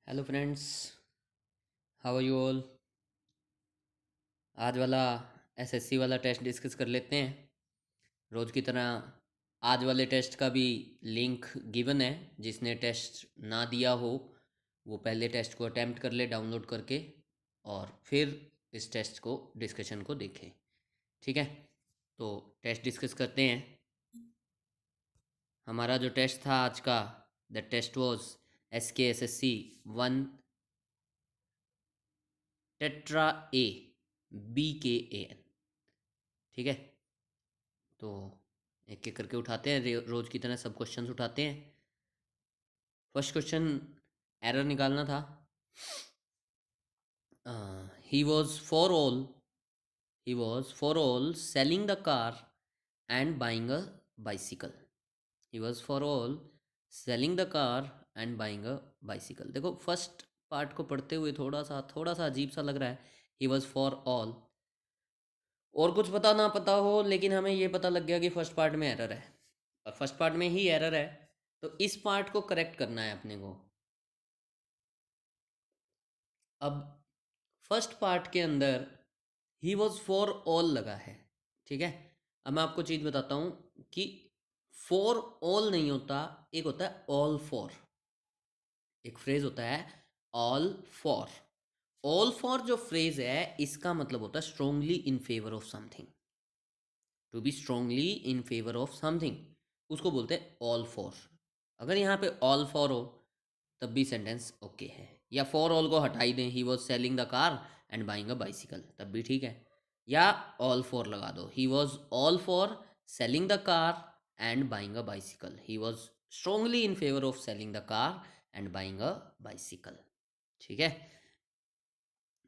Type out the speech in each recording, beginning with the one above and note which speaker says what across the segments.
Speaker 1: Hello friends, how are you all. आज वाला SSC वाला टेस्ट डिस्कस कर लेते हैं। रोज़ की तरह आज वाले टेस्ट का भी लिंक गिवन है। जिसने टेस्ट ना दिया हो वो पहले टेस्ट को अटेम्प्ट कर ले डाउनलोड करके, और फिर इस टेस्ट को डिस्कशन को देखें। ठीक है, तो टेस्ट डिस्कस करते हैं। हमारा जो टेस्ट था आज का, the test was SKSSC 1 tetra A BKAN। ठीक है, तो एक एक करके उठाते हैं, रोज की तरह सब क्वेश्चंस उठाते हैं। फर्स्ट क्वेश्चन एरर निकालना था। He was for all selling the car and buying a bicycle. He was for all selling the car and buying a bicycle. देखो, फर्स्ट पार्ट को पढ़ते हुए थोड़ा सा अजीब सा लग रहा है। ही वॉज फॉर ऑल, और कुछ पता ना पता हो, लेकिन हमें ये पता लग गया कि फर्स्ट पार्ट में एरर है, और फर्स्ट पार्ट में ही एरर है, तो इस पार्ट को करेक्ट करना है अपने को। अब फर्स्ट पार्ट के अंदर ही वॉज फॉर ऑल लगा है। ठीक है, अब मैं आपको चीज़ बताता हूँ कि फॉर ऑल नहीं होता, एक होता है ऑल फॉर। एक फ्रेज होता है ऑल फॉर। ऑल फॉर जो फ्रेज है, इसका मतलब होता है strongly in favour of something. To be strongly in favour of something, उसको बोलते हैं ऑल फॉर। अगर यहाँ पे ऑल फॉर हो तब भी सेंटेंस ओके है, या फॉर ऑल को हटाई दें, he was selling the car and buying a bicycle, तब भी ठीक है। या ऑल फॉर लगा दो, he was all for selling the car and buying a bicycle, he was strongly in favour of selling the car and buying a bicycle. ठीक है,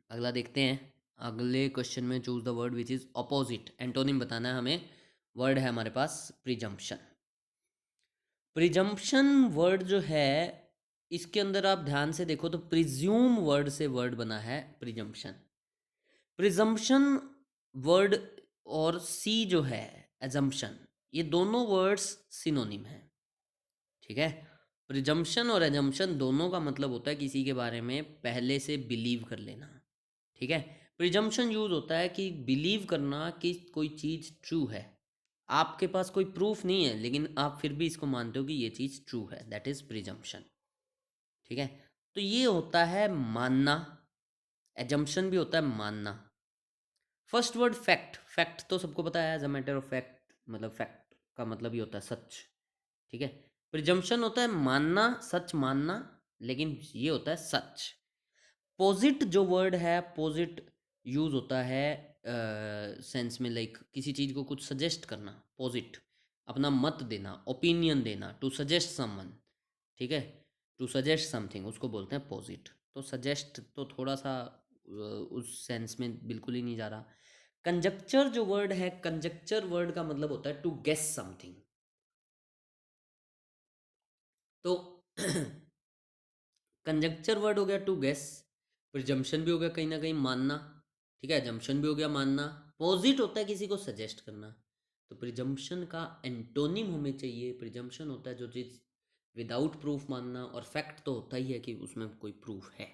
Speaker 1: अगला देखते हैं। अगले क्वेश्चन में choose the word which is opposite. Antonym बताना है हमें। वर्ड है हमारे पास प्रिजम्पशन। प्रिजम्पशन वर्ड जो है, इसके अंदर आप ध्यान से देखो तो प्रिज्यूम वर्ड से वर्ड बना है प्रिजम्पशन। प्रिजम्पशन वर्ड और सी जो है एजम्पशन, ये दोनों वर्ड्स सिनोनिम हैं। ठीक है, प्रिजम्पशन और एजम्पशन दोनों का मतलब होता है किसी के बारे में पहले से बिलीव कर लेना। ठीक है, प्रिजम्पशन यूज होता है कि बिलीव करना कि कोई चीज़ ट्रू है। आपके पास कोई प्रूफ नहीं है, लेकिन आप फिर भी इसको मानते हो कि ये चीज़ ट्रू है, दैट इज प्रिजम्पशन। ठीक है, तो ये होता है मानना। एजम्पशन भी होता है मानना। First word fact. फैक्ट तो सबको पता है, as a matter of fact, मतलब फैक्ट का मतलब ही होता है सच। ठीक है, प्रिजम्पशन होता है मानना, सच मानना, लेकिन ये होता है सच। पोजिट जो वर्ड है, पोजिट यूज होता है सेंस में, लाइक किसी चीज़ को कुछ सजेस्ट करना। पोजिट अपना मत देना, ओपिनियन देना, टू सजेस्ट समवन। ठीक है, टू सजेस्ट समथिंग, उसको बोलते हैं पोजिट। तो सजेस्ट तो थोड़ा सा उस सेंस में बिल्कुल ही नहीं जा रहा। कंजक्चर जो वर्ड है, कंजक्चर वर्ड का मतलब होता है टू गेस समथिंग। तो कंजक्चर वर्ड हो गया टू गेस, प्रिजम्पशन भी हो गया कहीं ना कहीं मानना। ठीक है, जम्पशन भी हो गया मानना। पोजिट होता है किसी को सजेस्ट करना। तो प्रिजम्पशन का एंटोनिम हमें चाहिए। प्रिजम्पशन होता है जो चीज़ विदाउट प्रूफ मानना, और फैक्ट तो होता ही है कि उसमें कोई प्रूफ है।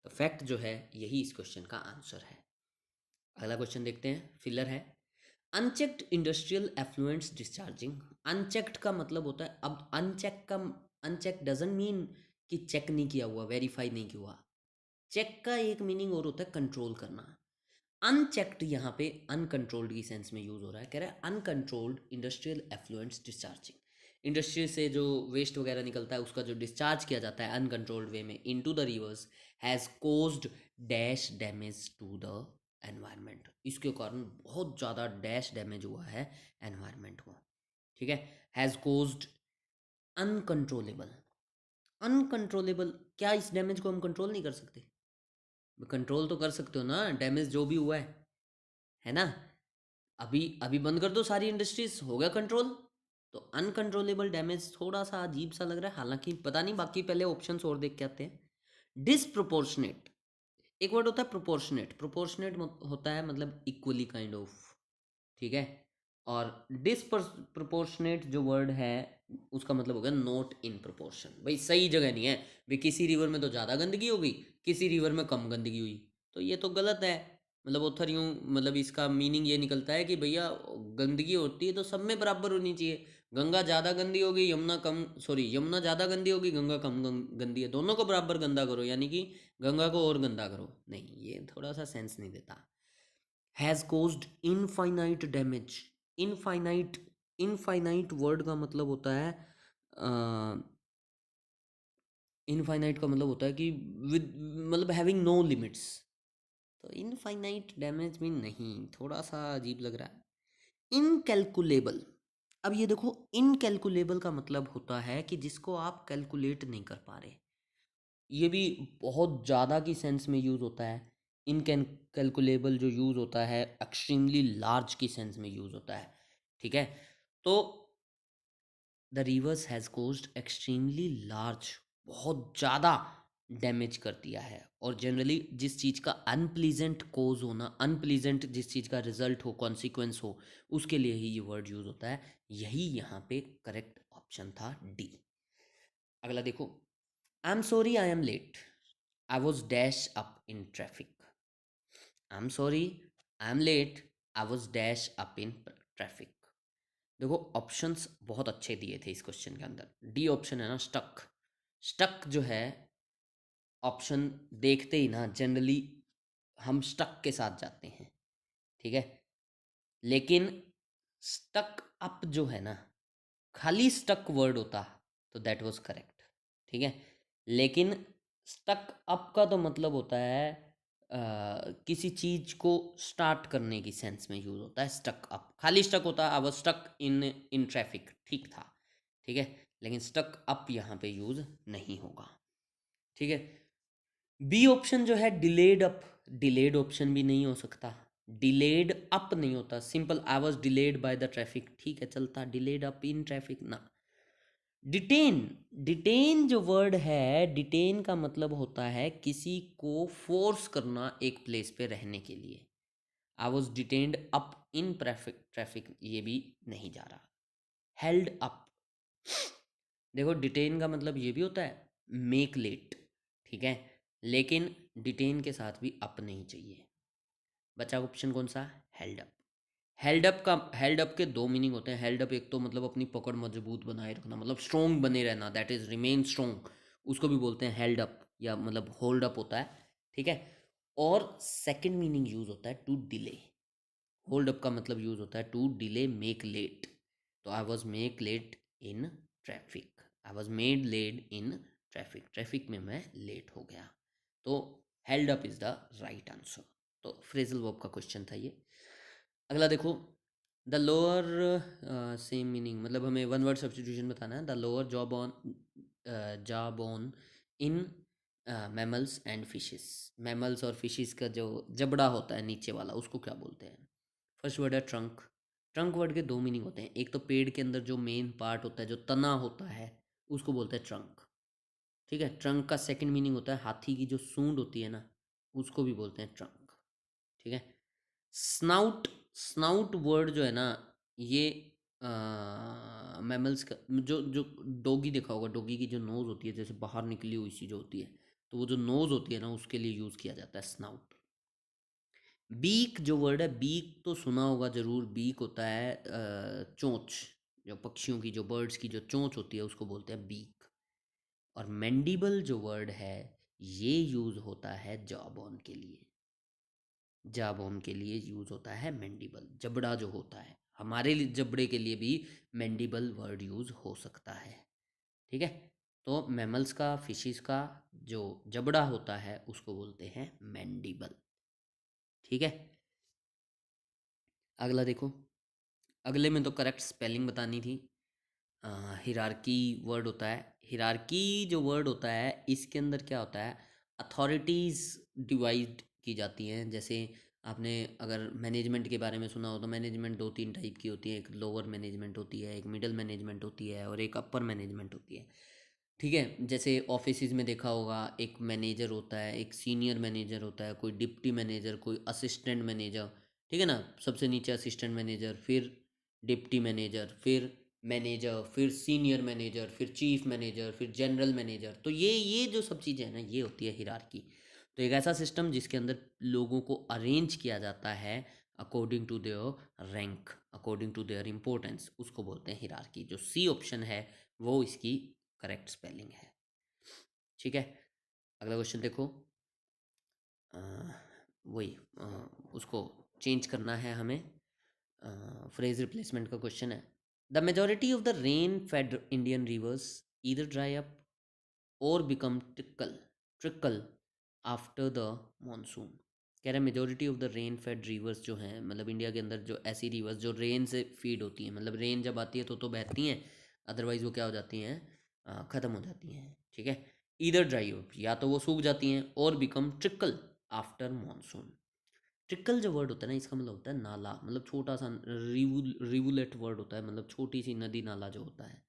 Speaker 1: तो फैक्ट जो है यही इस क्वेश्चन का आंसर है। अगला क्वेश्चन देखते हैं, फिलर है। Unchecked industrial effluents discharging. Unchecked का मतलब होता है, अब अनचेक का, अनचेक डजंट मीन कि चेक नहीं किया हुआ, वेरीफाई नहीं किया हुआ। चेक का एक मीनिंग और होता है कंट्रोल करना। अनचेक्ड यहाँ पे अनकंट्रोल्ड की सेंस में यूज हो रहा है। कह रहा है uncontrolled industrial effluents discharging. Industry से जो वेस्ट वगैरह निकलता है उसका जो डिस्चार्ज किया जाता है अनकंट्रोल्ड वे में into the rivers, has caused dash damage to the environment. इसके कारण बहुत ज़्यादा डैश डैमेज हुआ है एनवायरनमेंट को। ठीक है, हैज़ कोज्ड अनकंट्रोलेबल। अनकंट्रोलेबल, क्या इस डैमेज को हम कंट्रोल नहीं कर सकते? कंट्रोल तो कर सकते हो ना, डैमेज जो भी हुआ है ना। अभी अभी बंद कर दो सारी इंडस्ट्रीज, हो गया कंट्रोल। तो अनकंट्रोलेबल डैमेज थोड़ा सा अजीब सा लग रहा है, हालांकि पता नहीं, बाकी पहले ऑप्शंस और देख के आते हैं। डिसप्रोपोर्शनेट, एक वर्ड होता है प्रोपोर्शनेट। प्रोपोर्शनेट होता है मतलब इक्वली काइंड ऑफ। ठीक है, और डिसप्रोपोर्शनेट जो वर्ड है उसका मतलब हो गया नॉट इन प्रोपोर्शन। भाई सही जगह नहीं है, भाई किसी रिवर में तो ज़्यादा गंदगी हो गई, किसी रिवर में कम गंदगी हुई, तो ये तो गलत है। मतलब ऑथर यूँ मतलब इसका मीनिंग ये निकलता है कि भैया गंदगी होती है तो सब में बराबर होनी चाहिए। गंगा ज़्यादा गंदी होगी, यमुना कम, सॉरी यमुना ज़्यादा गंदी होगी, गंगा कम गंदी है, दोनों को बराबर गंदा करो, यानी कि गंगा को और गंदा करो, नहीं, ये थोड़ा सा सेंस नहीं देता। Has caused infinite damage. Infinite, infinite word का मतलब होता है इनफाइनाइट का मतलब होता है कि विद मतलब हैविंग नो लिमिट्स। तो इनफाइनाइट डैमेज भी नहीं, थोड़ा सा अजीब लग रहा है। इनकैलकुलेबल। अब ये देखो, इनकैलकुलेबल का मतलब होता है कि जिसको आप कैलकुलेट नहीं कर पा रहे। ये भी बहुत ज़्यादा की सेंस में यूज़ होता है। इनकैलकुलेबल जो यूज़ होता है एक्सट्रीमली लार्ज की सेंस में यूज़ होता है। ठीक है, तो the rivers has caused extremely large, बहुत ज़्यादा डैमेज कर दिया है। और जनरली जिस चीज़ का अनप्लीजेंट कोज होना, अनप्लीजेंट जिस चीज़ का रिजल्ट हो, कॉन्सिक्वेंस हो, उसके लिए ही ये वर्ड यूज़ होता है। यही यहाँ पे करेक्ट ऑप्शन था, डी। अगला देखो, I am sorry I am late, I was dash up in traffic. I am sorry I am late, I was dash up in traffic. देखो ऑप्शंस बहुत अच्छे दिए थे इस क्वेश्चन के अंदर। डी ऑप्शन है ना, स्टक। स्टक जो है ऑप्शन देखते ही ना जनरली हम स्टक के साथ जाते हैं, ठीक है। लेकिन स्टक अप जो है ना, खाली स्टक वर्ड होता तो दैट वाज करेक्ट, ठीक है। लेकिन स्टक अप का तो मतलब होता है किसी चीज को स्टार्ट करने की सेंस में यूज होता है स्टक अप। खाली स्टक होता I was stuck in in traffic, ठीक था, ठीक है। लेकिन स्टक अप यहाँ पे यूज नहीं होगा, ठीक है। बी ऑप्शन जो है डिलेड अप, डिलेड ऑप्शन भी नहीं हो सकता। डिलेड अप नहीं होता, simple I was delayed by the traffic, ठीक है चलता। डिलेड अप इन ट्रैफिक ना। डिटेन, डिटेन जो वर्ड है, डिटेन का मतलब होता है किसी को फोर्स करना एक प्लेस पे रहने के लिए। I was detained up in traffic, traffic ये भी नहीं जा रहा। हेल्ड अप, देखो डिटेन का मतलब ये भी होता है मेक लेट, ठीक है। लेकिन डिटेन के साथ भी अप नहीं चाहिए। बचा ऑप्शन कौन सा, हेल्ड अप। हेल्ड अप का, हेल्ड अप के दो मीनिंग होते हैं। हेल्ड अप एक तो मतलब अपनी पकड़ मजबूत बनाए रखना, मतलब स्ट्रोंग बने रहना, दैट इज रिमेन स्ट्रोंग, उसको भी बोलते हैं हेल्ड अप, या मतलब होल्ड अप होता है, ठीक है। और सेकंड मीनिंग यूज होता है टू डिले। होल्ड अप का मतलब यूज होता है टू डिले, मेक लेट। तो I was make late in traffic, I was made late in traffic, traffic में मैं लेट हो गया। तो held up is the right answer. तो फ्रेजल वर्ब का क्वेश्चन था ये। अगला देखो, द लोअर, सेम मीनिंग, मतलब हमें वन वर्ड सब्सटीट्यूशन बताना है। The lower job on, job on in mammals and fishes. Mammals और फिशेस का जो जबड़ा होता है नीचे वाला, उसको क्या बोलते हैं। फर्स्ट वर्ड है ट्रंक। ट्रंक वर्ड के दो मीनिंग होते हैं। एक तो पेड़ के अंदर जो मेन पार्ट होता है, जो तना होता है, उसको बोलते हैं ट्रंक, ठीक है। ट्रंक का सेकंड मीनिंग होता है हाथी की जो सूंड होती है ना, उसको भी बोलते हैं ट्रंक, ठीक है। स्नाउट, स्नाउट वर्ड जो है ना, ये मैमल्स का, जो डॉगी देखा होगा, डॉगी की जो नोज़ होती है जैसे बाहर निकली हुई सी जो होती है, तो वो जो नोज़ होती है ना, उसके लिए यूज़ किया जाता है स्नाउट। बीक जो वर्ड है, बीक तो सुना होगा ज़रूर। बीक होता है चोंच, जो पक्षियों की, जो बर्ड्स की जो चोंच होती है, उसको बोलते हैं बीक। और मैंडिबल जो वर्ड है, ये यूज़ होता है जॉ बोन के लिए। जाबोन के लिए यूज़ होता है मैंडिबल, जबड़ा जो होता है। हमारे लिए जबड़े के लिए भी मैंडिबल वर्ड यूज़ हो सकता है, ठीक है। तो मैमल्स का, फिशिस का जो जबड़ा होता है उसको बोलते हैं मैंडिबल, ठीक है। अगला देखो, अगले में तो करेक्ट स्पेलिंग बतानी थी। हिरार्की वर्ड होता है। हिरार्की जो वर्ड होता है, इसके अंदर क्या होता है, अथॉरिटीज़ डिवाइड की जाती हैं। जैसे आपने अगर मैनेजमेंट के बारे में सुना हो, तो मैनेजमेंट दो तीन टाइप की होती है। एक लोअर मैनेजमेंट होती है, एक मिडिल मैनेजमेंट होती है, और एक अपर मैनेजमेंट होती है, ठीक है। जैसे ऑफिस में देखा होगा, एक मैनेजर होता है, एक सीनियर मैनेजर होता है, कोई डिप्टी मैनेजर, कोई असिस्टेंट मैनेजर, ठीक है ना। सबसे नीचे असिस्टेंट मैनेजर, फिर डिप्टी मैनेजर, फिर मैनेजर, फिर सीनियर मैनेजर, फिर चीफ मैनेजर, फिर जनरल मैनेजर। तो ये जो सब चीज़ें हैं ना, ये होती है हिरार्की। तो एक ऐसा सिस्टम जिसके अंदर लोगों को अरेंज किया जाता है according to their rank, according to their importance, उसको बोलते हैं हिरार्की। जो सी ऑप्शन है वो इसकी करेक्ट स्पेलिंग है। ठीक है, अगला क्वेश्चन देखो। अ, वही उसको चेंज करना है हमें। फ्रेज रिप्लेसमेंट का क्वेश्चन है। The majority of the rain fed Indian rivers either dry up or become trickle after the monsoon. कह रहे हैं majority of the rain fed rivers जो हैं, मतलब इंडिया के अंदर जो ऐसी रिवर्स जो रेन से फीड होती हैं, मतलब रेन जब आती है तो बहती हैं, अदरवाइज वो क्या हो जाती हैं, ख़त्म हो जाती हैं। ठीक है, ईदर ड्राई अप, या तो वो सूख जाती हैं, और become trickle after monsoon. Trickle जो वर्ड होता है ना, इसका मतलब होता है नाला, मतलब छोटा सा रिवुलेट वर्ड होता है, मतलब छोटी सी नदी नाला जो होता है।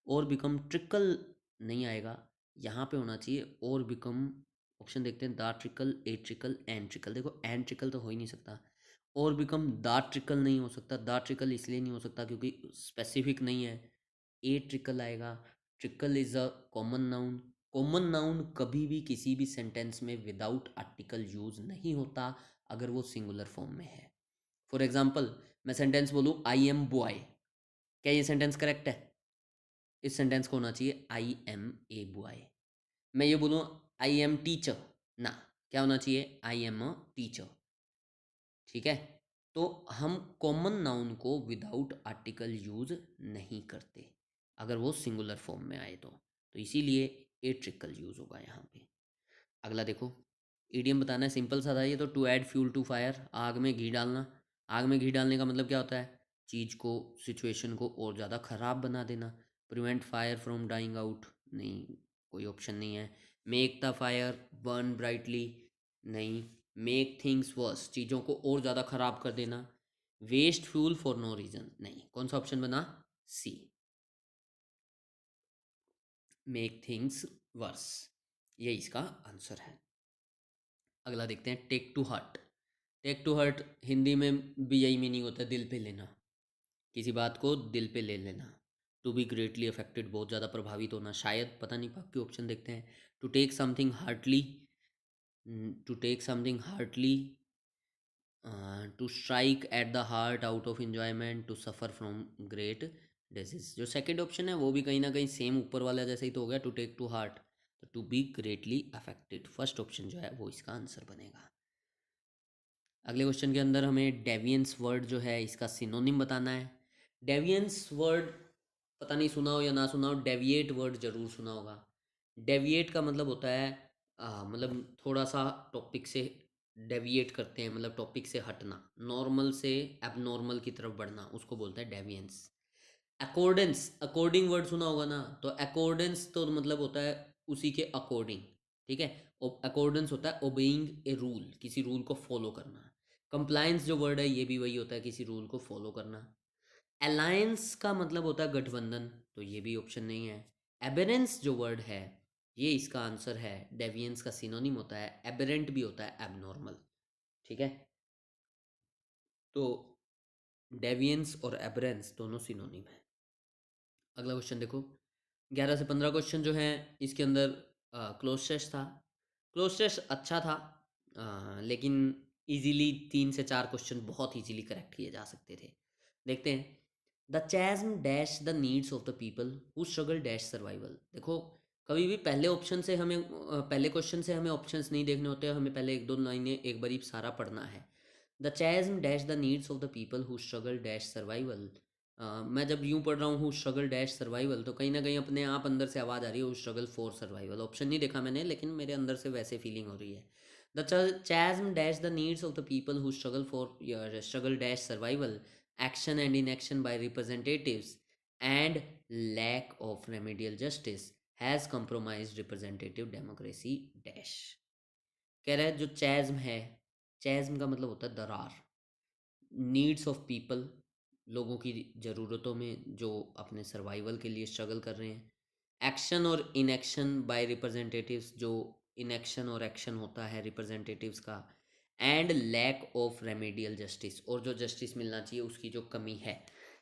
Speaker 1: और बिकम ट्रिकल नहीं आएगा, यहाँ पे होना चाहिए और बिकम। ऑप्शन देखते हैं, the trickle, a trickle, an trickle. देखो एन ट्रिकल तो हो ही नहीं सकता, और बिकम द ट्रिकल नहीं हो सकता। द ट्रिकल इसलिए नहीं हो सकता क्योंकि स्पेसिफिक नहीं है। ए ट्रिकल आएगा। Trickle is a common noun. Common noun कभी भी किसी भी सेंटेंस में विदाउट आर्टिकल यूज नहीं होता अगर वो सिंगुलर फॉर्म में है। फॉर एग्जाम्पल, मैं सेंटेंस बोलूँ आई एम बॉय, क्या ये सेंटेंस करेक्ट है? इस सेंटेंस को होना चाहिए आई एम ए बॉय। मैं ये बोलूँ आई एम टीचर, ना, क्या होना चाहिए, आई एम अ टीचर। ठीक है, तो हम कॉमन नाउन को विदाउट आर्टिकल यूज नहीं करते अगर वो सिंगुलर फॉर्म में आए तो इसीलिए ए ट्रिकल यूज होगा यहाँ पे। अगला देखो, ईडियम बताना है, सिंपल सा था ये तो। To add fuel to fire, आग में घी डालना। आग में घी डालने का मतलब क्या होता है, चीज़ को, सिचुएशन को और ज़्यादा ख़राब बना देना। Prevent fire from dying out, नहीं, कोई ऑप्शन नहीं है। Make the fire burn brightly, नहीं। मेक थिंग्स वर्स, चीज़ों को और ज़्यादा ख़राब कर देना। Waste fuel for no reason, नहीं। कौन सा ऑप्शन बना, सी, मेक थिंग्स वर्स, ये इसका आंसर है। अगला देखते हैं, take to heart. Take to heart Hindi में भी यही मीनिंग होता है, दिल पे लेना, किसी बात को दिल पे ले लेना। टू बी ग्रेटली अफेक्टेड, बहुत ज़्यादा प्रभावित होना, शायद, पता नहीं, बाकी ऑप्शन देखते हैं। To take something heartly, to take something heartly, to strike at the heart out of enjoyment, to suffer from great disease. जो सेकंड ऑप्शन है वो भी कहीं ना कहीं सेम ऊपर वाला जैसे ही तो हो गया, टू टेक टू हार्ट, तो to be greatly affected, first option जो है वो इसका आंसर बनेगा। अगले क्वेश्चन के अंदर हमें डेवियंस वर्ड जो है इसका सिनोनिम बताना है। डेवियंस वर्ड पता नहीं सुना हो या ना सुना हो, डेविएट वर्ड ज़रूर सुना होगा। डेविएट का मतलब होता है मतलब थोड़ा सा टॉपिक से डेविएट करते हैं, मतलब टॉपिक से हटना, नॉर्मल से एबनॉर्मल की तरफ बढ़ना, उसको बोलते हैं डेविएंस। अकॉर्डेंस, अकॉर्डिंग वर्ड सुना होगा ना, तो अकॉर्डेंस तो मतलब होता है उसी के अकॉर्डिंग। ठीक है, अकॉर्डेंस होता है ओबेइंग ए रूल, किसी रूल को फॉलो करना। कंप्लायंस जो वर्ड है ये भी वही होता है, किसी रूल को फॉलो करना। अलायंस का मतलब होता है गठबंधन, तो ये भी ऑप्शन नहीं है। एबेरेंस जो वर्ड है ये इसका आंसर है। डेवियंस का सिनोनिम होता है एबेरेंट, भी होता है एबनॉर्मल। ठीक है, तो डेवियंस और एबरेंस दोनों सिनोनिम है। अगला क्वेश्चन देखो, 11 से 15 क्वेश्चन जो हैं इसके अंदर क्लोज टेस्ट था। क्लोज टेस्ट अच्छा था, लेकिन इजीली 3 से 4 क्वेश्चन बहुत इजीली करेक्ट किए जा सकते थे। देखते हैं, the chasm dash the needs of the people who struggle dash survival. देखो, कभी भी पहले ऑप्शन से हमें पहले क्वेश्चन से हमें ऑप्शंस नहीं देखने होते, हमें पहले एक दो लाइनें एक बारी सारा पढ़ना है। The chasm dash the needs of the people who struggle dash survival. मैं जब यूं पढ़ रहा हूँ स्ट्रगल डैश सर्वाइवल, तो कहीं ना कहीं अपने आप अंदर से आवाज़ आ रही है स्ट्रगल फॉर सर्वाइवल। ऑप्शन नहीं देखा मैंने, लेकिन मेरे अंदर से वैसे फीलिंग हो रही है। The chasm dash the needs of the people who struggle dash survival, action and inaction by representatives, and lack of remedial justice has compromised representative democracy dash। कह रहा है जो चैज्म है, चैज्म का मतलब होता है दरार। नीड्स ऑफ पीपल, लोगों की ज़रूरतों में जो अपने सर्वाइवल के लिए स्ट्रगल कर रहे हैं। एक्शन और इनएक्शन बाय रिप्रेजेंटेटिव्स, जो इनएक्शन और एक्शन होता है रिप्रेजेंटेटिव्स का। And lack of remedial justice, और जो जस्टिस मिलना चाहिए उसकी जो कमी है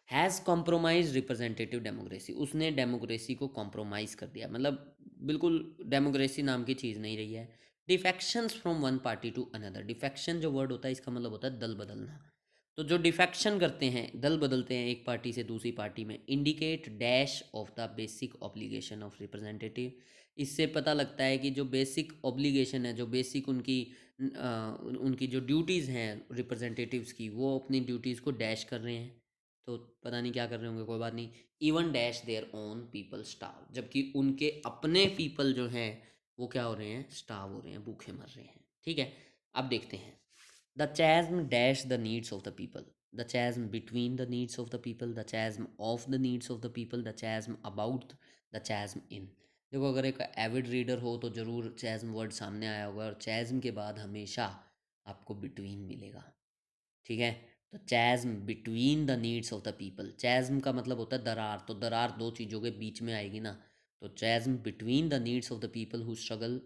Speaker 1: हैज़ कॉम्प्रोमाइज रिप्रेजेंटेटिव डेमोक्रेसी, उसने डेमोक्रेसी को कॉम्प्रोमाइज़ कर दिया, मतलब बिल्कुल डेमोक्रेसी नाम की चीज़ नहीं रही है। Defections from one party to another, defection जो वर्ड होता है इसका मतलब होता है दल बदलना। तो जो डिफेक्शन करते हैं, दल बदलते हैं एक पार्टी से दूसरी पार्टी में, indicate dash of the basic obligation of representative. इससे पता लगता है कि जो बेसिक ऑब्लिगेशन है, जो बेसिक उनकी जो ड्यूटीज़ हैं रिप्रेजेंटेटिव्स की, वो अपनी ड्यूटीज़ को डैश कर रहे हैं। तो पता नहीं क्या कर रहे होंगे, कोई बात नहीं। Even dash their own people starve, जबकि उनके अपने पीपल जो हैं वो क्या हो रहे हैं, स्टाव हो रहे हैं, भूखे मर रहे हैं। ठीक है, अब देखते हैं। The chasm dash the needs of the people, the chasm between the needs of the people, the chasm of the needs of the people, the chasm about, the chasm in। देखो, अगर एक एविड रीडर हो तो ज़रूर chasm word सामने आया होगा, और chasm के बाद हमेशा आपको between मिलेगा। ठीक है, तो chasm between the needs of the people, chasm का मतलब होता है दरार, तो दरार दो चीज़ों के बीच में आएगी ना, तो chasm between the needs of the people who struggle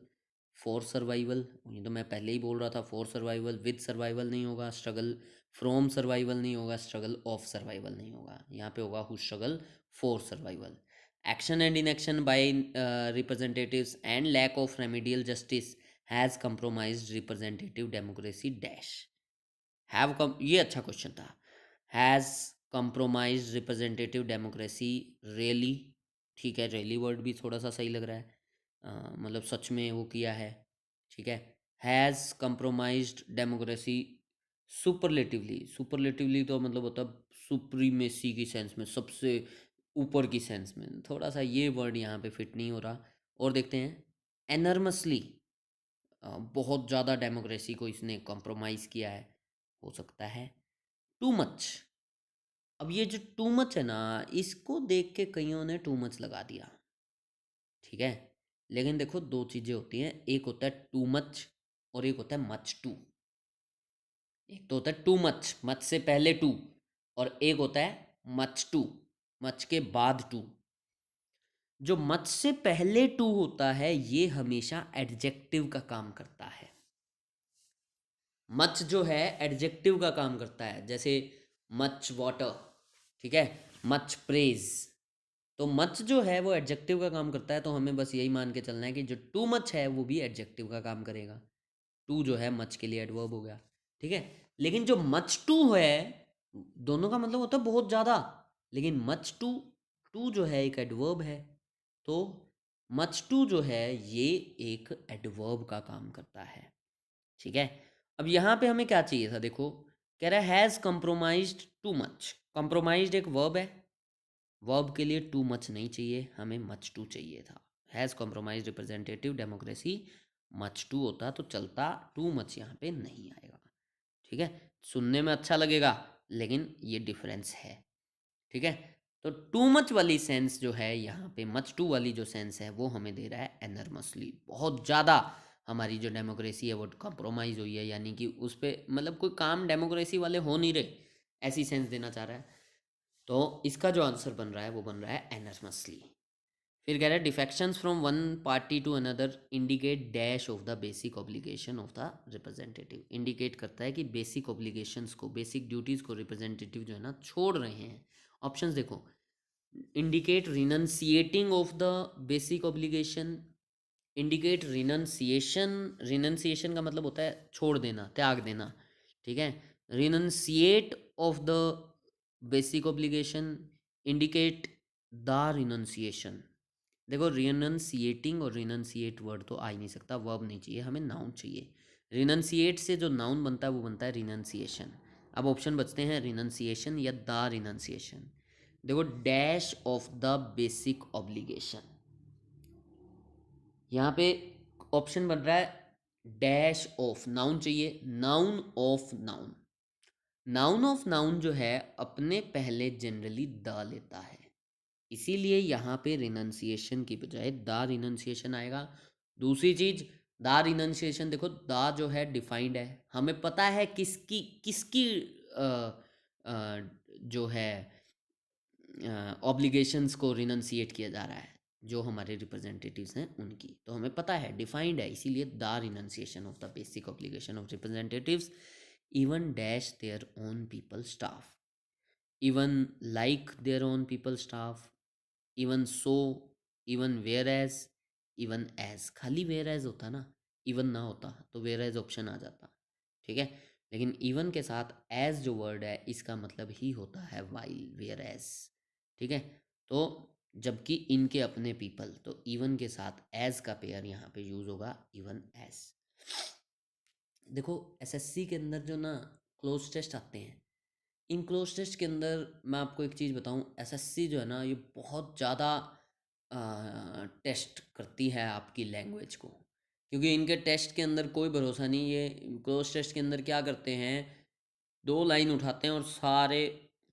Speaker 1: for survival. ये तो मैं पहले ही बोल रहा था, फॉर सर्वाइवल, विद सर्वाइवल नहीं होगा, स्ट्रगल फ्रॉम सर्वाइवल नहीं होगा, स्ट्रगल ऑफ सर्वाइवल नहीं होगा, यहाँ पे होगा who struggle for survival. Action and inaction by representatives and lack of remedial justice has compromised representative democracy dash. Have come, ये अच्छा क्वेश्चन था। Has compromised representative democracy really, ठीक है, रियली वर्ड भी थोड़ा सा सही लग रहा है, मतलब सच में वो किया है। ठीक है, हैज़ compromised डेमोक्रेसी सुपरलेटिवली, सुपरलेटिवली तो मतलब होता है सुप्रीमेसी की सेंस में, सबसे ऊपर की सेंस में, थोड़ा सा ये वर्ड यहाँ पे फिट नहीं हो रहा। और देखते हैं, एनर्मसली, बहुत ज़्यादा डेमोक्रेसी को इसने कॉम्प्रोमाइज़ किया है, हो सकता है। टू मच, अब ये जो टू मच है ना, इसको देख के कईयों ने टू मच लगा दिया। ठीक है, लेकिन देखो दो चीज़ें होती हैं, एक होता है टू मच और एक होता है मच टू। एक तो होता है टू मच, मच से पहले टू, और एक होता है मच टू, मच के बाद टू। जो मच से पहले टू होता है ये हमेशा एडजेक्टिव का काम करता है। मच जो है एडजेक्टिव का काम करता है, जैसे मच वाटर, ठीक है, मच प्रेज। तो मच जो है वो एडजेक्टिव का काम करता है, तो हमें बस यही मान के चलना है कि जो टू मच है वो भी एडजेक्टिव का काम करेगा। टू जो है मच के लिए एडवर्ब हो गया। ठीक है, लेकिन जो मच टू है, दोनों का मतलब होता है बहुत ज़्यादा, लेकिन मच टू, टू जो है एक एडवर्ब है, तो मच टू जो है ये एक एडवर्ब का काम करता है। ठीक है, अब यहाँ पे हमें क्या चाहिए था, देखो कह रहा है has compromised too much. compromised एक वर्ब है, वर्ब के लिए टू मच नहीं चाहिए, हमें मच टू चाहिए था। Has compromised representative democracy much too होता तो चलता, टू मच यहाँ पे नहीं आएगा। ठीक है, सुनने में अच्छा लगेगा लेकिन ये डिफरेंस है। ठीक है, तो टू मच वाली सेंस जो है यहाँ पे, मच टू वाली जो सेंस है वो हमें दे रहा है एनर्मसली, बहुत ज़्यादा हमारी जो डेमोक्रेसी है वो कॉम्प्रोमाइज़ हुई है, यानी कि उस पर मतलब कोई काम डेमोक्रेसी वाले हो नहीं रहे, ऐसी सेंस देना चाह रहा है। तो इसका जो आंसर बन रहा है वो बन रहा है एनर्मसली। फिर कह रहा है defections from one party to another indicate dash of the basic obligation of the representative. Indicate करता है कि बेसिक ऑब्लिगेशंस को, बेसिक ड्यूटीज़ को रिप्रेजेंटेटिव जो है ना छोड़ रहे हैं। ऑप्शंस देखो, indicate renunciating of the basic obligation, indicate renunciation, renunciation का मतलब होता है छोड़ देना, त्याग देना। ठीक है, रिनंसिएट of the basic obligation, indicate the renunciation. देखो रिनंसिएटिंग और रिनंसिएट वर्ड तो आ ही नहीं सकता, वर्ब नहीं चाहिए, हमें नाउन चाहिए। रिनंसिएट से जो नाउन बनता है वो बनता है रिनंसिएशन। अब ऑप्शन बचते हैं रिनंसिएशन या द रिनंसिएशन। देखो dash of the basic obligation, यहाँ पे ऑप्शन बन रहा है डैश ऑफ, नाउन चाहिए, noun of noun. Noun of noun जो है अपने पहले जनरली द लेता है, इसीलिए यहाँ पे रिनंसिएशन की बजाय द रिनंसिएशन आएगा। दूसरी चीज, द रिनंसिएशन देखो, द जो है डिफाइंड है, हमें पता है किसकी किसकी जो है ऑब्लिगेशंस को रिनंसिएट किया जा रहा है, जो हमारे रिप्रेजेंटेटिव्स हैं उनकी, तो हमें पता है डिफाइंड है, इसीलिए the renunciation of the basic obligation of representatives even dash their own people staff. Even like their own people staff, even so, even whereas, even as. खाली वेयर एज होता ना, इवन ना होता तो where as option आ जाता, ठीक है। लेकिन इवन के साथ एज जो वर्ड है इसका मतलब ही होता है वाइल, वेयर एज, ठीक है। तो जबकि इनके अपने पीपल, तो इवन के साथ एज का पेयर यहाँ पे यूज होगा, इवन एज। देखो एसएससी के अंदर जो ना क्लोज टेस्ट आते हैं, इन क्लोज टेस्ट के अंदर मैं आपको एक चीज़ बताऊं, एसएससी जो है ना ये बहुत ज़्यादा टेस्ट करती है आपकी लैंग्वेज को, क्योंकि इनके टेस्ट के अंदर कोई भरोसा नहीं। ये क्लोज टेस्ट के अंदर क्या करते हैं, 2 लाइन उठाते हैं और सारे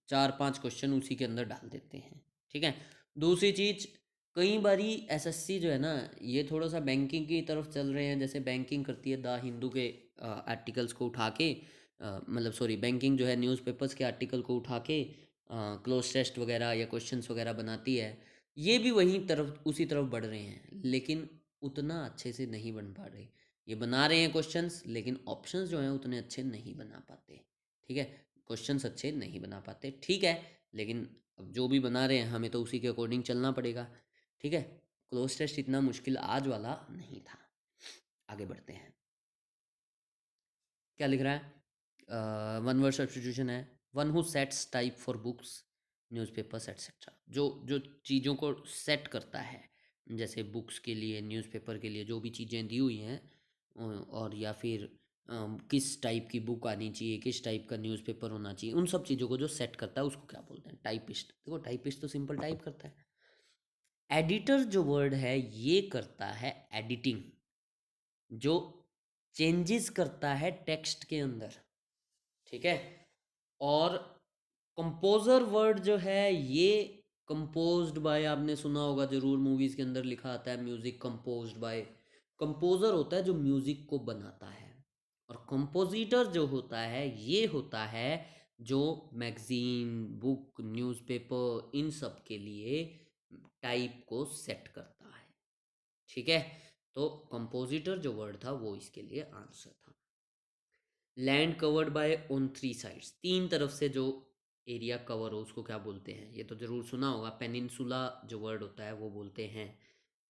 Speaker 1: 4-5 क्वेश्चन उसी के अंदर डाल देते हैं, ठीक है। दूसरी चीज़, कई बारी एसएससी जो है ना ये थोड़ा सा बैंकिंग की तरफ चल रहे हैं, जैसे बैंकिंग करती है द हिंदू के आर्टिकल्स को उठा के, मतलब सॉरी बैंकिंग जो है न्यूज़पेपर्स के आर्टिकल को उठा के क्लोज टेस्ट वगैरह या क्वेश्चंस वगैरह बनाती है। ये भी वहीं तरफ, उसी तरफ बढ़ रहे हैं, लेकिन उतना अच्छे से नहीं बन पा रहे। ये बना रहे हैं क्वेश्चंस, लेकिन ऑप्शंस जो हैं उतने अच्छे नहीं बना पाते, ठीक है। क्वेश्चंस अच्छे नहीं बना पाते, ठीक है, लेकिन अब जो भी बना रहे हैं हमें तो उसी के अकॉर्डिंग चलना पड़ेगा, ठीक है। क्लोज टेस्ट इतना मुश्किल आज वाला नहीं था। आगे बढ़ते हैं, क्या लिख रहा है, वन वर्ड सब्स्टिट्यूशन है, one who sets type for books, newspapers etcetera. जो जो चीज़ों को सेट करता है, जैसे बुक्स के लिए, न्यूज़पेपर के लिए जो भी चीज़ें दी हुई हैं, और या फिर किस टाइप की बुक आनी चाहिए, किस टाइप का न्यूज़पेपर होना चाहिए, उन सब चीज़ों को जो सेट करता है उसको क्या बोलते हैं, टाइपिस्ट। देखो टाइपिस्ट तो सिंपल टाइप करता है। एडिटर जो वर्ड है ये करता है एडिटिंग, जो चेंजेस करता है टेक्स्ट के अंदर, ठीक है। और कंपोजर वर्ड जो है ये कंपोज्ड बाय, आपने सुना होगा जरूर, मूवीज के अंदर लिखा आता है म्यूजिक कंपोज्ड बाय। कंपोजर होता है जो म्यूजिक को बनाता है, और कंपोजिटर जो होता है ये होता है जो मैगजीन, बुक, न्यूज़पेपर, इन सब के लिए टाइप को सेट करता है, ठीक है। तो कंपोजिटर जो वर्ड था वो इसके लिए आंसर था। Land covered by on 3 sides, 3 तरफ से जो एरिया कवर हो उसको क्या बोलते हैं, ये तो ज़रूर सुना होगा, पेनिनसुला जो वर्ड होता है वो बोलते हैं,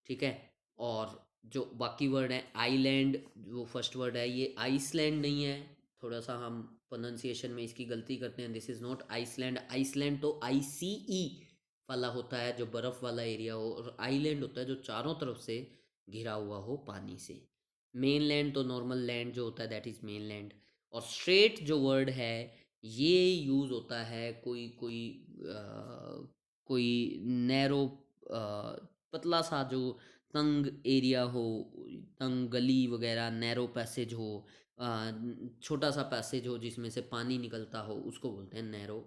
Speaker 1: ठीक है। और जो बाकी वर्ड है, आइलैंड जो फर्स्ट वर्ड है ये आइसलैंड नहीं है, थोड़ा सा हम प्रोनाउंसिएशन में इसकी गलती करते हैं, this is not Iceland. Iceland तो ICE वाला होता है जो बर्फ़ वाला एरिया हो, और आइलैंड होता है जो चारों तरफ से घिरा हुआ हो पानी से। मेन लैंड तो नॉर्मल लैंड जो होता है दैट इज़ मेन लैंड। और स्ट्रेट जो वर्ड है ये यूज़ होता है कोई कोई कोई नैरो, पतला सा जो तंग एरिया हो, तंग गली वगैरह, नैरो पैसेज हो, छोटा सा पैसेज हो जिसमें से पानी निकलता हो, उसको बोलते हैं नैरो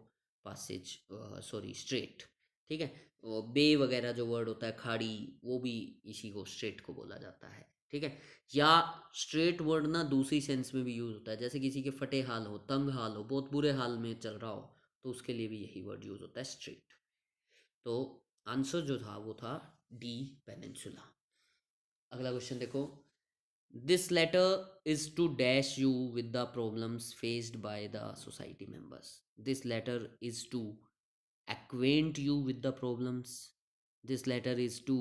Speaker 1: पैसेज, सॉरी स्ट्रेट, ठीक है। बे वगैरह जो वर्ड होता है, खाड़ी, वो भी इसी को स्ट्रेट को बोला जाता है, ठीक है। या स्ट्रेट वर्ड ना दूसरी सेंस में भी यूज़ होता है, जैसे किसी के फटे हाल हो, तंग हाल हो, बहुत बुरे हाल में चल रहा हो, तो उसके लिए भी यही वर्ड यूज़ होता है, स्ट्रेट। तो आंसर जो था वो था डी, पेनिनसुला। अगला क्वेश्चन देखो, this letter is to dash you with the problems faced by the society members. This letter is to acquaint you with the problems, this letter is to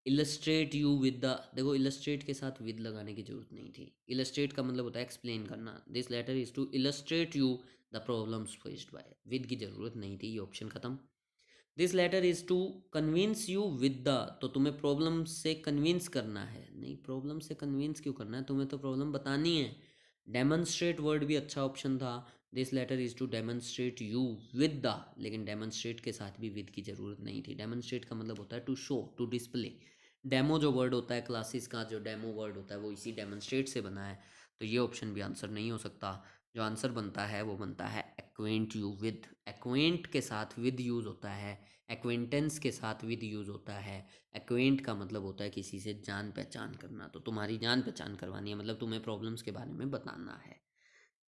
Speaker 1: illustrate you with the, देखो illustrate के साथ with लगाने की जरूरत नहीं थी, illustrate का मतलब होता है explain करना, this letter is to illustrate you the problems faced by, with की जरूरत नहीं थी, ये ऑप्शन खत्म। This letter is to convince you with the, तो तुम्हें प्रॉब्लम से कन्विंस करना है, नहीं प्रॉब्लम से कन्विंस क्यों करना है, तुम्हें तो प्रॉब्लम बतानी है। डेमोन्स्ट्रेट वर्ड भी अच्छा ऑप्शन था, this letter is to demonstrate you with the, लेकिन डेमोन्स्ट्रेट के साथ भी विद की ज़रूरत नहीं थी। डेमोन्स्ट्रेट का मतलब होता है to show, to display. Demo जो वर्ड होता है, क्लासेस का जो डेमो वर्ड होता है वो इसी डेमोन्स्ट्रेट से बना है, तो ये ऑप्शन भी आंसर नहीं हो सकता। जो आंसर बनता है वो बनता है एक्वेंट यू विद। एक्वेंट के साथ विद यूज़ होता है, एक्वेंटेंस के साथ विद यूज़ होता है। एक्वेंट का मतलब होता है किसी से जान पहचान करना, तो तुम्हारी जान पहचान करवानी है, मतलब तुम्हें प्रॉब्लम्स के बारे में बताना है,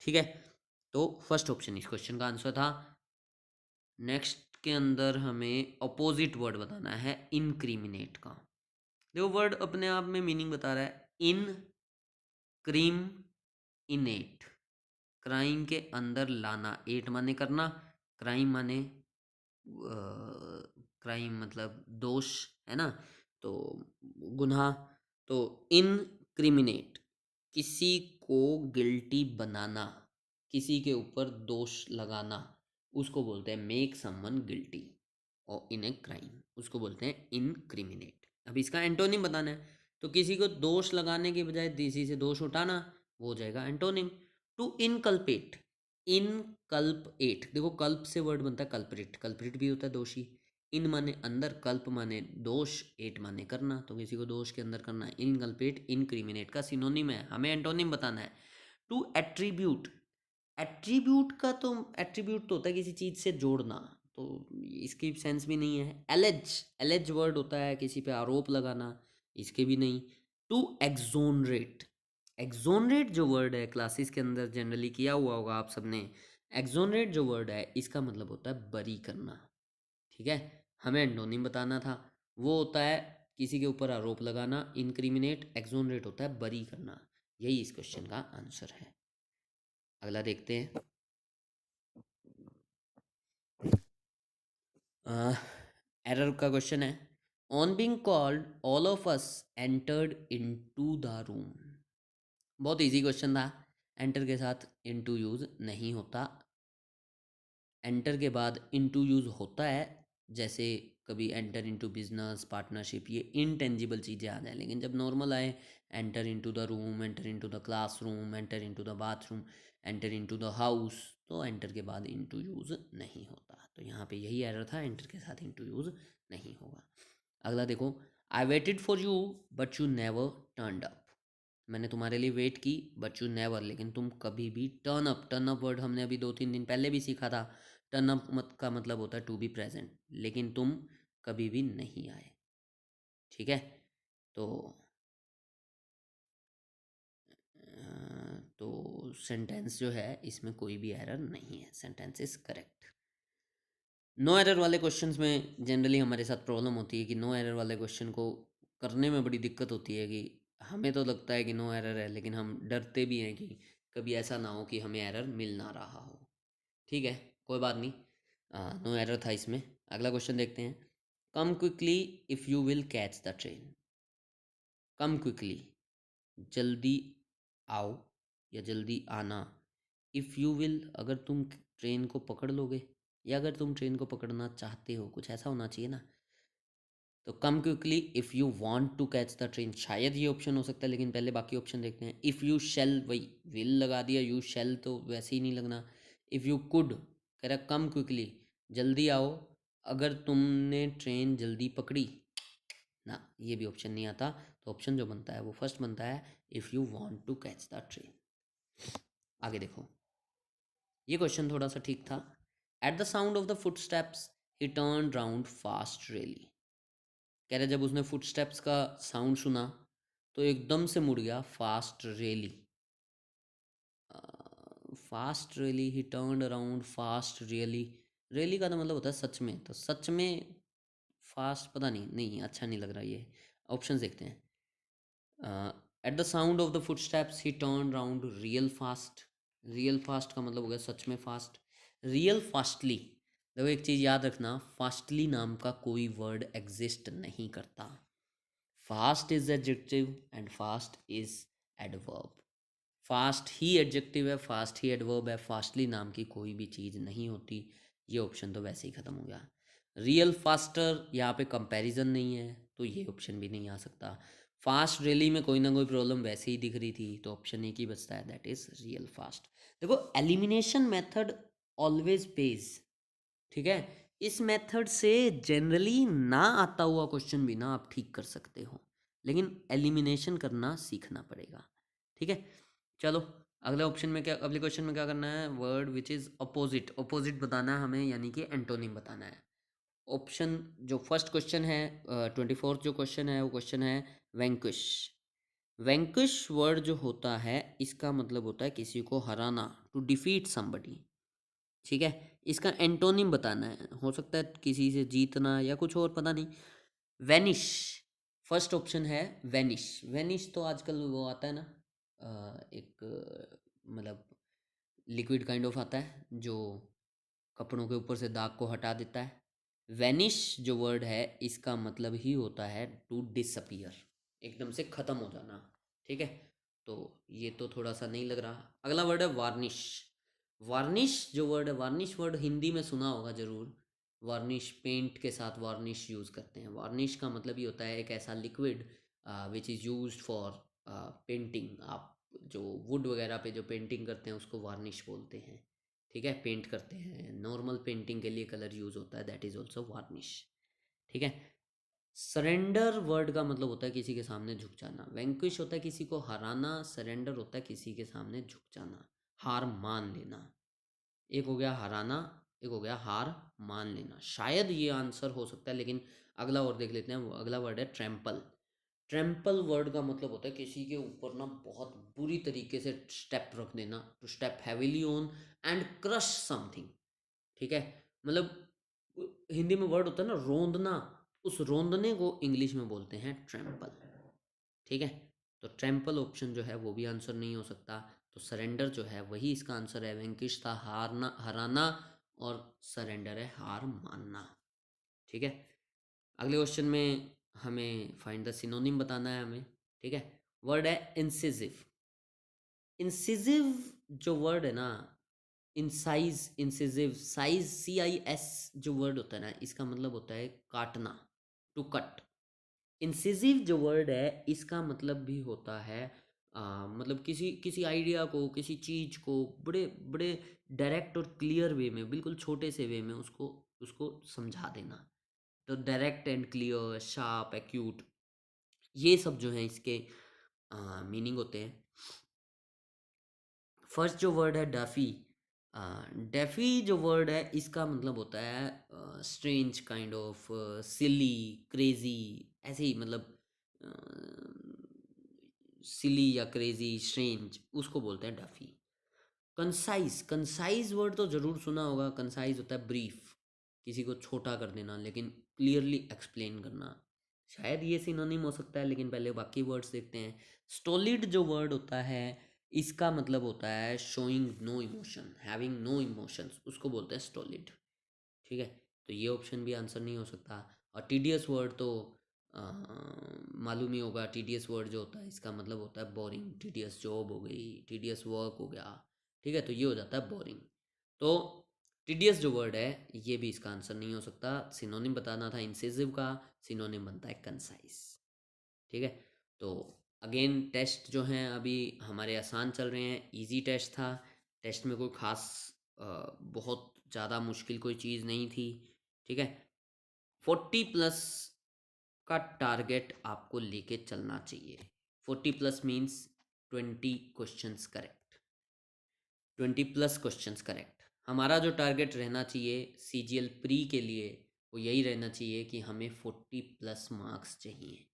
Speaker 1: ठीक है। तो फर्स्ट ऑप्शन इस क्वेश्चन का आंसर था। नेक्स्ट के अंदर हमें अपोजिट वर्ड बताना है इनक्रिमिनेट का। देखो वर्ड अपने आप में मीनिंग बता रहा है, इन क्रीम इनेट, क्राइम के अंदर लाना, एट माने करना, क्राइम माने क्राइम मतलब दोष, है ना, तो गुनाह। तो इनक्रिमिनेट, किसी को गिल्टी बनाना, किसी के ऊपर दोष लगाना, उसको बोलते हैं मेक समवन गिल्टी और इन ए क्राइम, उसको बोलते हैं इनक्रिमिनेट। अब इसका एंटोनिम बताना है, तो किसी को दोष लगाने के बजाय किसी से दोष उठाना, वो हो जाएगा एंटोनिम। टू इनकल्पेट, इनकल्पेट, देखो कल्प से वर्ड बनता है कल्प्रिट, कल्प्रिट भी होता है दोषी। इन माने अंदर, कल्प माने दोष, एट माने करना, तो किसी को दोष के अंदर करना है। इनकल्पेट इनक्रिमिनेट का सिनोनिम है, हमें एंटोनिम बताना है। टू एट्रीब्यूट, एट्रीब्यूट का तो, एट्रीब्यूट तो होता है किसी चीज़ से जोड़ना, तो इसकी सेंस भी नहीं है। एलेज, एलेज वर्ड होता है किसी पे आरोप लगाना, इसके भी नहीं। टू एक्सोनरेट, एक्सोनरेट जो वर्ड है क्लासेस के अंदर जनरली किया हुआ होगा आप सबने। एक्सोनरेट जो वर्ड है इसका मतलब होता है बरी करना, ठीक है। हमें एंटोनिम बताना था, वो होता है किसी के ऊपर आरोप लगाना, इनक्रिमिनेट, एक्सोनरेट होता है बरी करना। यही इस क्वेश्चन का आंसर है। अगला देखते हैं। एरर का क्वेश्चन है, on being called all of us entered into the room. बहुत इजी क्वेश्चन था, एंटर के साथ इनटू यूज नहीं होता। एंटर के बाद इनटू यूज़ होता है, जैसे कभी एंटर इनटू बिजनेस, पार्टनरशिप, ये इनटेंजिबल चीज़ें आ जाए, लेकिन जब नॉर्मल आए, enter into the room, enter into the classroom, enter into the bathroom, enter into the house, तो एंटर के बाद इनटू यूज़ नहीं होता। तो यहाँ पे यही एरर था, एंटर के साथ इनटू यूज़ नहीं होगा। अगला देखो, I waited for you but you never turned up. मैंने तुम्हारे लिए वेट की बट यू नेवर, लेकिन तुम कभी भी, turn up, turn up word हमने अभी 2-3 दिन पहले भी सीखा था। टर्न अप मत का मतलब होता है टू बी प्रेजेंट, लेकिन तुम कभी भी नहीं आए, ठीक है। तो सेंटेंस जो है इसमें कोई भी एरर नहीं है, sentence is correct. No error वाले क्वेश्चंस में जनरली हमारे साथ प्रॉब्लम होती है कि नो एरर वाले क्वेश्चन को करने में बड़ी दिक्कत होती है, कि हमें तो लगता है कि नो एरर है, लेकिन हम डरते भी हैं कि कभी ऐसा ना हो कि हमें एरर मिल ना रहा हो। ठीक है, कोई बात नहीं, नो एरर था इसमें। अगला क्वेश्चन देखते हैं। कम quickly if you will catch the train. Come quickly, जल्दी आओ या जल्दी आना। इफ़ यू विल, अगर तुम ट्रेन को पकड़ लोगे, या अगर तुम ट्रेन को पकड़ना चाहते हो, कुछ ऐसा होना चाहिए ना। तो come quickly if you want to catch the train, शायद ये ऑप्शन हो सकता है, लेकिन पहले बाकी ऑप्शन देखते हैं। इफ़ यू शेल, वही विल लगा दिया, यू शेल तो वैसे ही नहीं लगना। इफ़ यू कुड, कह रहा कम क्विकली, जल्दी आओ, अगर तुमने ट्रेन जल्दी पकड़ी ना, ये भी ऑप्शन नहीं आता। तो ऑप्शन जो बनता है वो फर्स्ट बनता है, if you want to catch the train. आगे देखो, ये क्वेश्चन थोड़ा सा ठीक था। At the sound of the foot steps he turn round fast really. कह रहे जब उसने फुट स्टेप्स का साउंड सुना तो एकदम से मुड़ गया फास्ट रियली। फास्ट रियली, ही turn around fast really, really का तो मतलब होता है सच में, तो सच में फास्ट, पता नहीं, नहीं अच्छा नहीं लग रहा ये। ऑप्शन देखते हैं। Eight the sound of the foot steps he turn round real fast. Real fast का मतलब हो गया सच में फास्ट। रियल फास्टली, देखो एक चीज़ याद रखना, फास्टली नाम का कोई वर्ड एग्जिस्ट नहीं करता। Fast is adjective and fast is adverb. Fast he adjective है, फास्ट ही एडवर्ब है, फास्टली नाम की कोई भी चीज़ नहीं होती। ये ऑप्शन तो वैसे ही ख़त्म हो गया। रियल फास्टर, यहाँ पे कंपैरिजन नहीं है, तो ये ऑप्शन भी नहीं आ सकता। फास्ट रियली में कोई ना कोई प्रॉब्लम वैसे ही दिख रही थी, तो ऑप्शन एक ही बचता है, दैट इज़ रियल फास्ट। देखो एलिमिनेशन मेथड ऑलवेज पेज, ठीक है। इस मेथड से जनरली ना आता हुआ क्वेश्चन भी ना आप ठीक कर सकते हो, लेकिन एलिमिनेशन करना सीखना पड़ेगा, ठीक है। चलो, अगले ऑप्शन में क्या, अगले क्वेश्चन में क्या करना है, word which is opposite, opposite बताना है हमें, यानी कि एंटोनिम बताना है। ऑप्शन जो फर्स्ट क्वेश्चन है, 24th जो क्वेश्चन है वो क्वेश्चन है वैंक्विश। वैंक्विश वर्ड जो होता है इसका मतलब होता है किसी को हराना, टू डिफीट समबडी, ठीक है। इसका एंटोनिम बताना है, हो सकता है किसी से जीतना या कुछ और, पता नहीं। वेनिश, फर्स्ट ऑप्शन है वेनिश। वेनिश तो आजकल वो आता है ना, एक मतलब लिक्विड काइंड ऑफ आता है जो कपड़ों के ऊपर से दाग को हटा देता है। वैनिश जो वर्ड है इसका मतलब ही होता है टू डिसअपियर, एकदम से ख़त्म हो जाना। ठीक है, तो ये तो थोड़ा सा नहीं लग रहा। अगला वर्ड है वार्निश। वार्निश जो वर्ड है, वार्निश वर्ड हिंदी में सुना होगा ज़रूर। वार्निश, पेंट के साथ वार्निश यूज़ करते हैं। वार्निश का मतलब ये होता है एक ऐसा liquid which is used for painting. आप जो वुड वगैरह पे जो पेंटिंग करते हैं उसको वार्निश बोलते हैं। ठीक है, पेंट करते हैं, नॉर्मल पेंटिंग के लिए कलर यूज़ होता है, दैट इज़ ऑल्सो वार्निश। ठीक है। सरेंडर वर्ड का मतलब होता है किसी के सामने झुक जाना। वैंक्विश होता है किसी को हराना, सरेंडर होता है किसी के सामने झुक जाना, हार मान लेना। एक हो गया हराना, एक हो गया हार मान लेना। शायद ये आंसर हो सकता है, लेकिन अगला और देख लेते हैं। अगला वर्ड है ट्रैम्पल। ट्रैम्पल वर्ड का मतलब होता है किसी के ऊपर ना बहुत बुरी तरीके से स्टेप रख देना, to step heavily on and crush something. ठीक है, मतलब हिंदी में वर्ड होता है ना रोंदना, उस रोंदने को इंग्लिश में बोलते हैं ट्रैम्पल। ठीक है, तो ट्रैम्पल ऑप्शन जो है वो भी आंसर नहीं हो सकता। तो सरेंडर जो है वही इसका आंसर है। वेंकिश था हारना, हराना, और सरेंडर है हार मानना। ठीक है, अगले क्वेश्चन में हमें फाइंड द सिनोनिम बताना है हमें। ठीक है, वर्ड है इंसिसिव। इंसिसिव जो वर्ड है ना, इंसाइज, इंसिसिव, साइज, CIS जो वर्ड होता है ना, इसका मतलब होता है काटना, टू कट। इंसिसिव जो वर्ड है इसका मतलब भी होता है मतलब किसी किसी आइडिया को, किसी चीज़ को बड़े बड़े डायरेक्ट और क्लियर वे में, बिल्कुल छोटे से वे में उसको उसको समझा देना। तो direct and clear, sharp, acute, ये सब जो है इसके मीनिंग होते हैं। फर्स्ट जो वर्ड है डफी। डेफी जो वर्ड है इसका मतलब होता है strange, kind of silly, crazy, ऐसे ही मतलब सिली या क्रेजी, स्ट्रेंज, उसको बोलते हैं डफी। कंसाइज, कंसाइज वर्ड तो ज़रूर सुना होगा। कंसाइज होता है ब्रीफ, किसी को छोटा कर देना लेकिन क्लियरली एक्सप्लेन करना। शायद ये सिनोनिम हो सकता है, लेकिन पहले बाकी वर्ड्स देखते हैं। स्टोलिड जो वर्ड होता है इसका मतलब होता है showing no emotion, having no emotions, उसको बोलते हैं स्टोलिड। ठीक है, तो ये ऑप्शन भी आंसर नहीं हो सकता। और टीडियस वर्ड तो अ, मालूम ही होगा। टीडियस वर्ड जो होता है इसका मतलब होता है बोरिंग। टीडियस जॉब हो गई, टीडियस वर्क हो गया। ठीक है, तो ये हो जाता है बोरिंग। तो टीडियस जो वर्ड है ये भी इसका आंसर नहीं हो सकता। सिनोनिम बताना था इंसिसिव का, सिनोनिम बनता है कंसाइज। ठीक है, तो अगेन टेस्ट जो हैं अभी हमारे आसान चल रहे हैं, इजी टेस्ट था। टेस्ट में कोई खास बहुत ज़्यादा मुश्किल कोई चीज़ नहीं थी। ठीक है, 40+ का टारगेट आपको लेके चलना चाहिए। 40+ means 20 questions correct. 20+ questions correct. हमारा जो टारगेट रहना चाहिए CGL प्री के लिए, वो यही रहना चाहिए कि हमें 40+ मार्क्स चाहिए।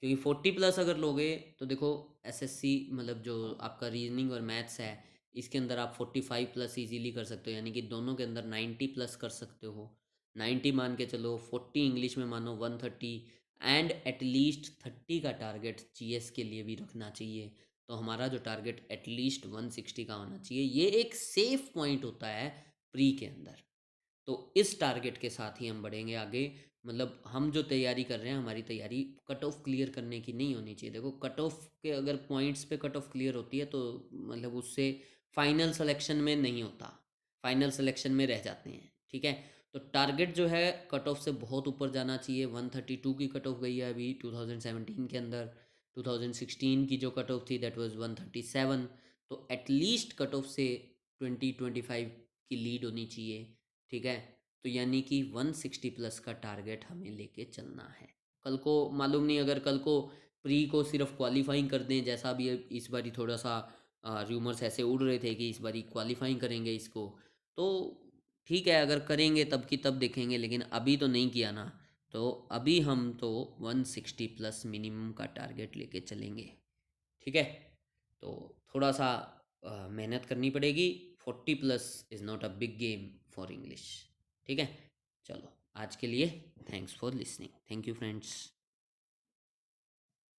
Speaker 1: क्योंकि 40+ अगर लोगे तो देखो, SSC मतलब जो आपका रीजनिंग और मैथ्स है इसके अंदर आप 45+ ईजीली कर सकते हो, यानी कि दोनों के अंदर 90+ कर सकते हो। 90 मान के चलो, 40 इंग्लिश में मानो 130, एंड एटलीस्ट 30 का टारगेट GS के लिए भी रखना चाहिए। तो हमारा जो टारगेट एटलीस्ट 160 का होना चाहिए। ये एक सेफ पॉइंट होता है प्री के अंदर। तो इस टारगेट के साथ ही हम बढ़ेंगे आगे। मतलब हम जो तैयारी कर रहे हैं, हमारी तैयारी कट ऑफ क्लियर करने की नहीं होनी चाहिए। देखो, कट ऑफ के अगर पॉइंट्स पे कट ऑफ क्लियर होती है तो मतलब उससे फाइनल सिलेक्शन में नहीं होता, फाइनल सिलेक्शन में रह जाते हैं। ठीक है, तो टारगेट जो है कट ऑफ से बहुत ऊपर जाना चाहिए। 132 की कट ऑफ गई है अभी 2017 के अंदर। 2016 की जो कट ऑफ थी दैट वाज 137। तो एटलीस्ट कट ऑफ से 20-25 की लीड होनी चाहिए। ठीक है, तो यानी कि 160+ का टारगेट हमें लेके चलना है। कल को मालूम नहीं, अगर कल को प्री को सिर्फ क्वालिफाइंग कर दें, जैसा भी इस बारी थोड़ा सा रूमर्स ऐसे उड़ रहे थे कि इस बारी क्वालिफाइंग करेंगे इसको, तो ठीक है, अगर करेंगे तब की तब देखेंगे, लेकिन अभी तो नहीं किया ना। तो अभी हम तो 160+ मिनिमम का टारगेट लेके चलेंगे। ठीक है, तो थोड़ा सा मेहनत करनी पड़ेगी। 40+ is not a big game for English. ठीक है, चलो आज के लिए thanks for listening. Thank you friends.